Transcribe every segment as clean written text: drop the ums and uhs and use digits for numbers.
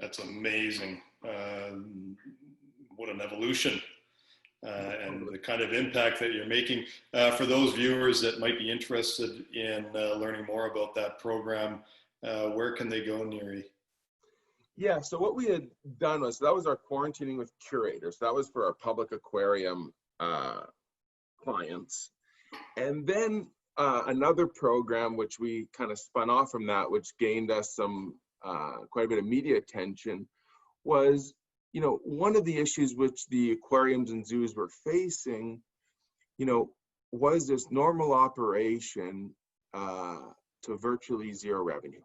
That's amazing. What an evolution. And the kind of impact that you're making. For those viewers that might be interested in learning more about that program, where can they go, Nuri? Yeah, so what we had done was, that was our quarantining with curators. That was for our public aquarium clients. And then another program, which we kind of spun off from that, which gained us some quite a bit of media attention, was, you know, one of the issues which the aquariums and zoos were facing, you know, was this normal operation to virtually zero revenue.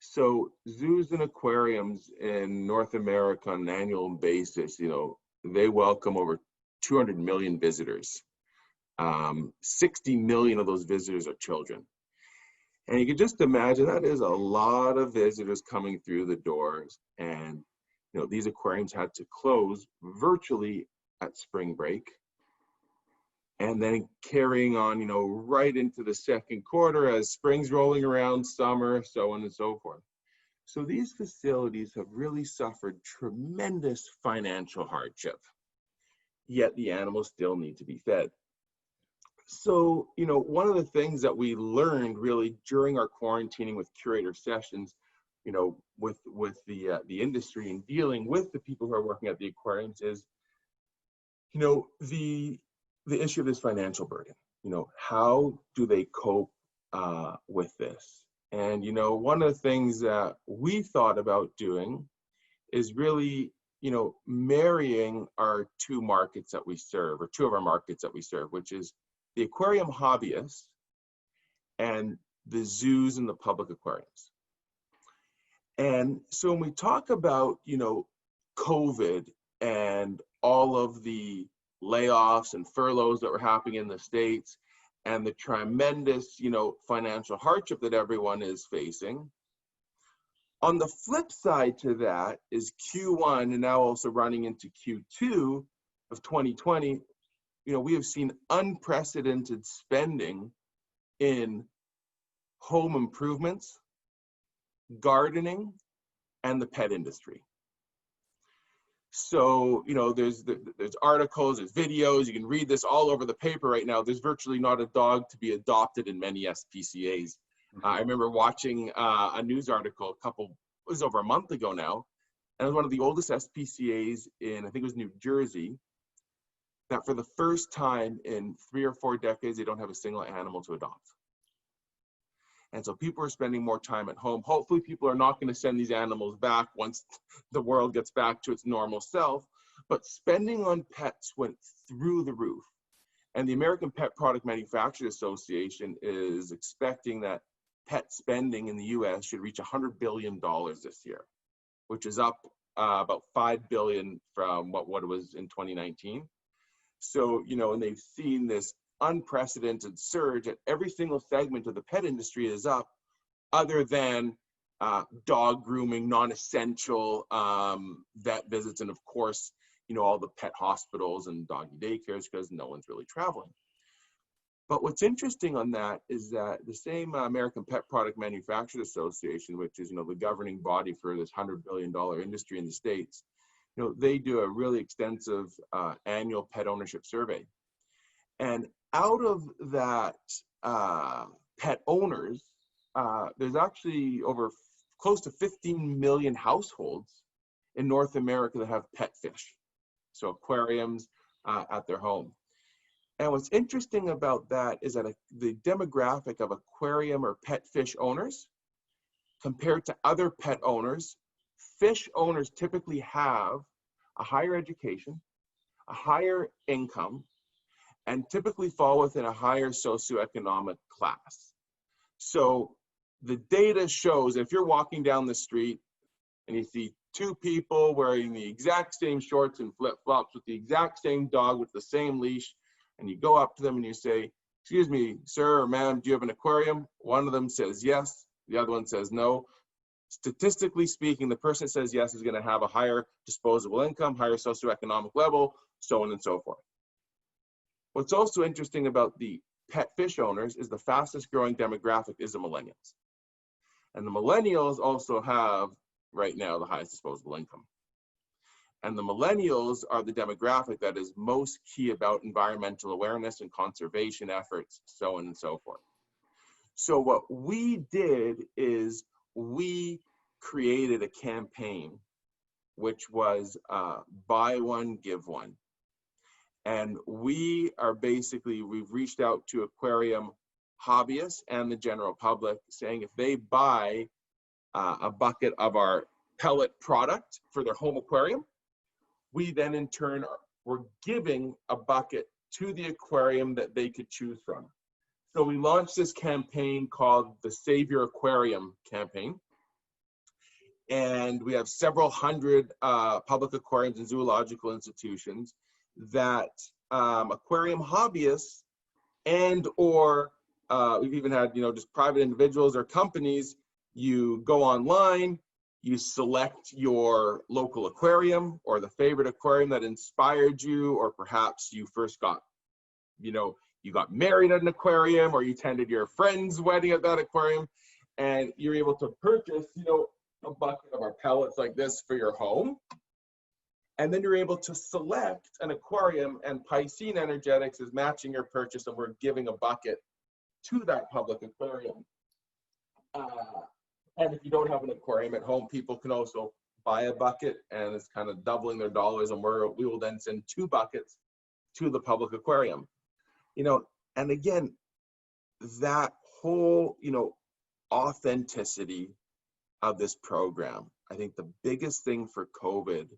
So zoos and aquariums in North America on an annual basis, you know, they welcome over 200 million visitors. 60 million of those visitors are children. And you can just imagine that is a lot of visitors coming through the doors. And, you know, these aquariums had to close virtually at spring break. And then carrying on, you know, right into the second quarter as spring's rolling around, summer, so on and so forth. So these facilities have really suffered tremendous financial hardship, yet the animals still need to be fed. So, you know, one of the things that we learned really during our quarantining with curator sessions, you know, with the industry and dealing with the people who are working at the aquariums is, you know, the issue of this financial burden. You know, how do they cope with this? And, you know, one of the things that we thought about doing is really, you know, marrying our two markets that we serve, or two of our markets that we serve, which is the aquarium hobbyists and the zoos and the public aquariums. And so when we talk about, you know, COVID and all of the layoffs and furloughs that were happening in the States and the tremendous, you know, financial hardship that everyone is facing, on the flip side to that is Q1 and now also running into Q2 of 2020, you know, we have seen unprecedented spending in home improvements, gardening, and the pet industry. So, you know, there's articles, there's videos, you can read this all over the paper right now. There's virtually not a dog to be adopted in many SPCAs. I remember watching a news article it was over a month ago now, and it was one of the oldest SPCAs in, I think it was New Jersey, that for the first time in 3 or 4 decades, they don't have a single animal to adopt. And so people are spending more time at home. Hopefully people are not going to send these animals back once the world gets back to its normal self, but spending on pets went through the roof. And the American Pet Product Manufacturers Association is expecting that pet spending in the US should reach $100 billion this year, which is up about $5 billion from what it was in 2019. So, you know, and they've seen this unprecedented surge at every single segment of the pet industry is up, other than dog grooming, non-essential vet visits, and of course, you know, all the pet hospitals and doggy daycares, because no one's really traveling. But what's interesting on that is that the same American Pet Product Manufacturers Association, which is, you know, the governing body for this $100 billion industry in the States, you know, they do a really extensive annual pet ownership survey. And out of that pet owners, there's actually over close to 15 million households in North America that have pet fish, so aquariums at their home. And what's interesting about that is that the demographic of aquarium or pet fish owners compared to other pet owners, fish owners typically have a higher education, a higher income, and typically fall within a higher socioeconomic class. So the data shows if you're walking down the street and you see 2 people wearing the exact same shorts and flip-flops with the exact same dog with the same leash, and you go up to them and you say, "Excuse me, sir or ma'am, do you have an aquarium?" One of them says yes, the other one says no. Statistically speaking, the person that says yes is going to have a higher disposable income, higher socioeconomic level, so on and so forth. What's also interesting about the pet fish owners is the fastest growing demographic is the millennials. And the millennials also have right now, the highest disposable income. And the millennials are the demographic that is most key about environmental awareness and conservation efforts, so on and so forth. So what we did is we created a campaign, which was buy one, give one. And we are basically, we've reached out to aquarium hobbyists and the general public saying if they buy a bucket of our pellet product for their home aquarium, we then in turn we're giving a bucket to the aquarium that they could choose from. So we launched this campaign called the Save Your Aquarium Campaign. And we have several hundred public aquariums and zoological institutions that aquarium hobbyists and or we've even had, just private individuals or companies, you go online, you select your local aquarium or the favorite aquarium that inspired you, or perhaps you first got, you got married at an aquarium, or you attended your friend's wedding at that aquarium, and you're able to purchase, a bucket of our pellets like this for your home. And then you're able to select an aquarium, and Piscine Energetics is matching your purchase, and we're giving a bucket to that public aquarium. And if you don't have an aquarium at home, people can also buy a bucket, and it's kind of doubling their dollars, and we will then send 2 buckets to the public aquarium. And again, that whole, authenticity of this program, I think the biggest thing for COVID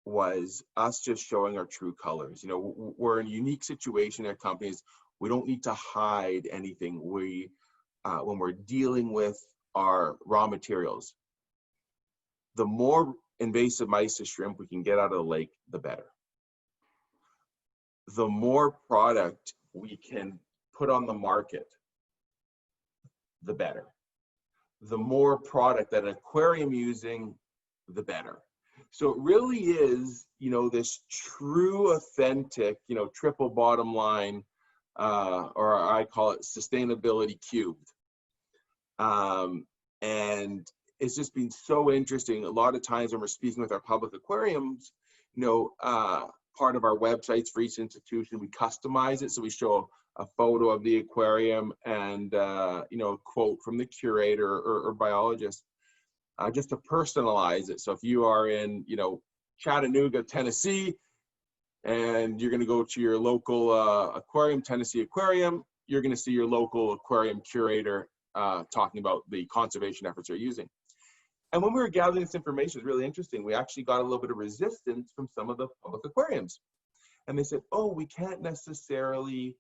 was us just showing our true colors. We're in a unique situation in our companies. We don't need to hide anything. When we're dealing with our raw materials, the more invasive Mysis shrimp we can get out of the lake, the better. The more product we can put on the market, the better. The more product that an aquarium using, the better. So it really is, this true, authentic, triple bottom line, or I call it sustainability cubed. And it's just been so interesting. A lot of times when we're speaking with our public aquariums, part of our websites for each institution, we customize it. So we show a photo of the aquarium and, a quote from the curator or biologist, just to personalize it. So if you are in, Chattanooga, Tennessee, and you're going to go to your local aquarium, Tennessee Aquarium, you're going to see your local aquarium curator talking about the conservation efforts they're using. And when we were gathering this information, it was really interesting. We actually got a little bit of resistance from some of the public aquariums. And they said, oh, we can't necessarily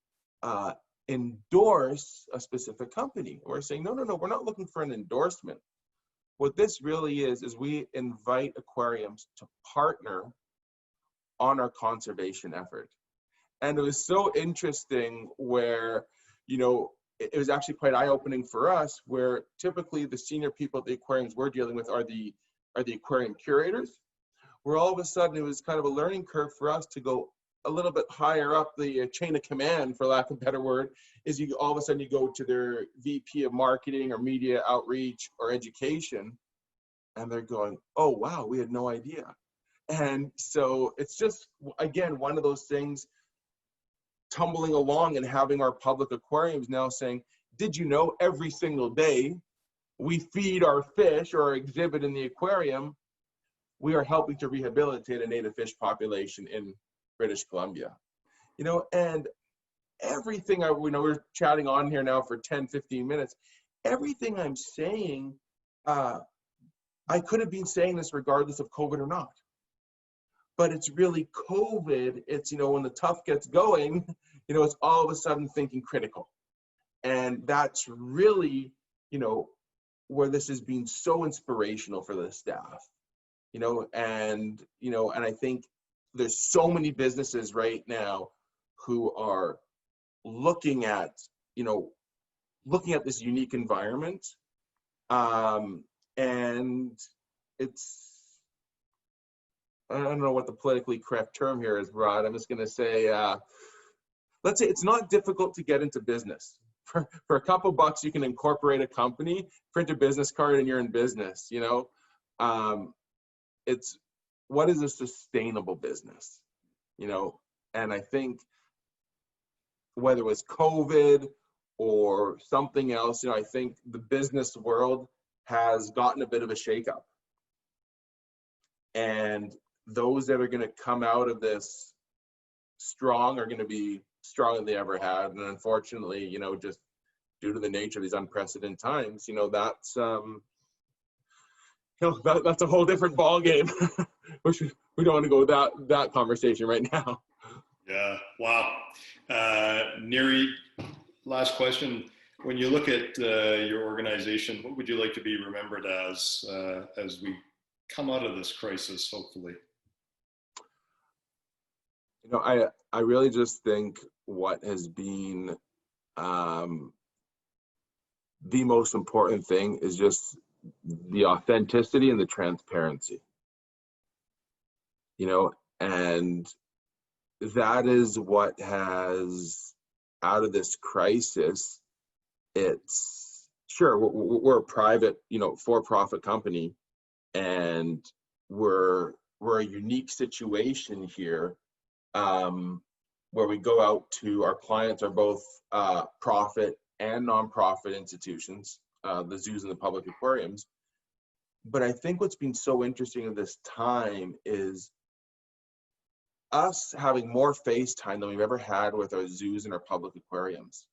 endorse a specific company. And we're saying, no, we're not looking for an endorsement. What this really is we invite aquariums to partner on our conservation effort. And it was so interesting where, it was actually quite eye-opening for us, where typically the senior people at the aquariums we're dealing with are the aquarium curators, where all of a sudden it was kind of a learning curve for us to go a little bit higher up the chain of command, for lack of a better word, is all of a sudden you go to their VP of marketing or media outreach or education, and they're going, oh, wow, we had no idea. And so it's just, again, one of those things, tumbling along and having our public aquariums now saying, did you know every single day we feed our fish or our exhibit in the aquarium, we are helping to rehabilitate a native fish population in British Columbia. And everything, we're chatting on here now for 10, 15 minutes, everything I'm saying, I could have been saying this regardless of COVID or not. But it's really COVID, it's, when the tough gets going, it's all of a sudden thinking critical. And that's really, where this has been so inspirational for the staff, and I think there's so many businesses right now who are looking at this unique environment. And it's, I don't know what the politically correct term here is, Rod. I'm just going to say, let's say it's not difficult to get into business. For a couple bucks, you can incorporate a company, print a business card, and you're in business. it's what is a sustainable business, and I think whether it was COVID or something else, I think the business world has gotten a bit of a shakeup. And those that are going to come out of this strong are going to be stronger than they ever had. And unfortunately, just due to the nature of these unprecedented times, that's that's a whole different ball game. Which we don't want to go with that conversation right now. Yeah. Wow. Nuri, last question. When you look at your organization, what would you like to be remembered as we come out of this crisis, hopefully? I really just think what has been the most important thing is just the authenticity and the transparency, and that is what has, out of this crisis, it's sure we're a private, for-profit company, and we're a unique situation here, where we go out to our clients are both profit and nonprofit institutions, the zoos and the public aquariums. But I think what's been so interesting in this time is us having more face time than we've ever had with our zoos and our public aquariums,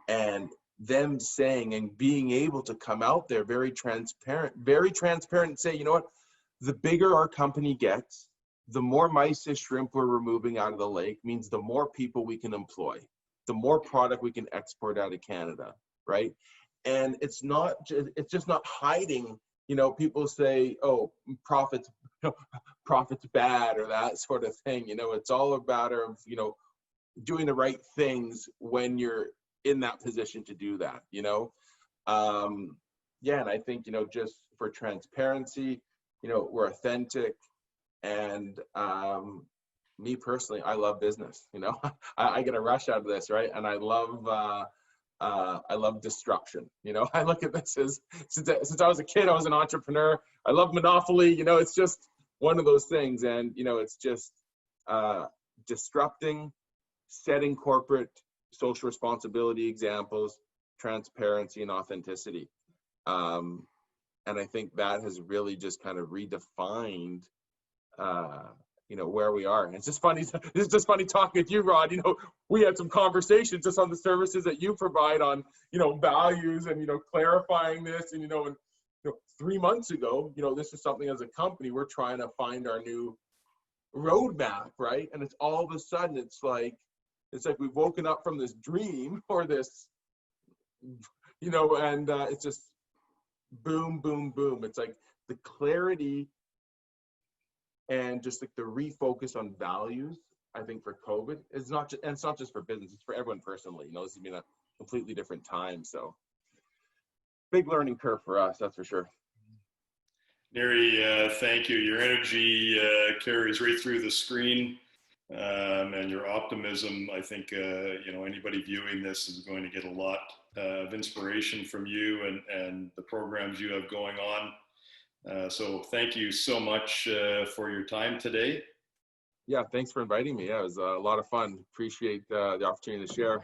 and them saying and being able to come out there very transparent and say, the bigger our company gets, the more Mysis shrimp we're removing out of the lake means the more people we can employ, the more product we can export out of Canada, right? And it's just not hiding. People say, oh, profit's bad or that sort of thing. It's all a matter of, doing the right things when you're in that position to do that, and I think, just for transparency, we're authentic, and me personally, I love business. I get a rush out of this, right? And I love disruption. I look at this as, since I was a kid, I was an entrepreneur. I love Monopoly. It's just one of those things, and it's just disrupting, setting corporate social responsibility examples, transparency, and authenticity. And I think that has really just kind of redefined where we are. And it's just funny talking with you, Rod. We had some conversations just on the services that you provide on, values and, clarifying this. And, 3 months ago, this is something as a company, we're trying to find our new roadmap, right? And it's all of a sudden, it's like we've woken up from this dream or this, and it's just boom, boom, boom. It's like the clarity and just like the refocus on values, I think, for COVID, it's not just for business, it's for everyone personally. This has been a completely different time. So big learning curve for us, that's for sure. Nuri, thank you. Your energy carries right through the screen, and your optimism. I think anybody viewing this is going to get a lot of inspiration from you and the programs you have going on. So thank you so much for your time today. Yeah, thanks for inviting me. Yeah, it was a lot of fun. Appreciate the opportunity to share.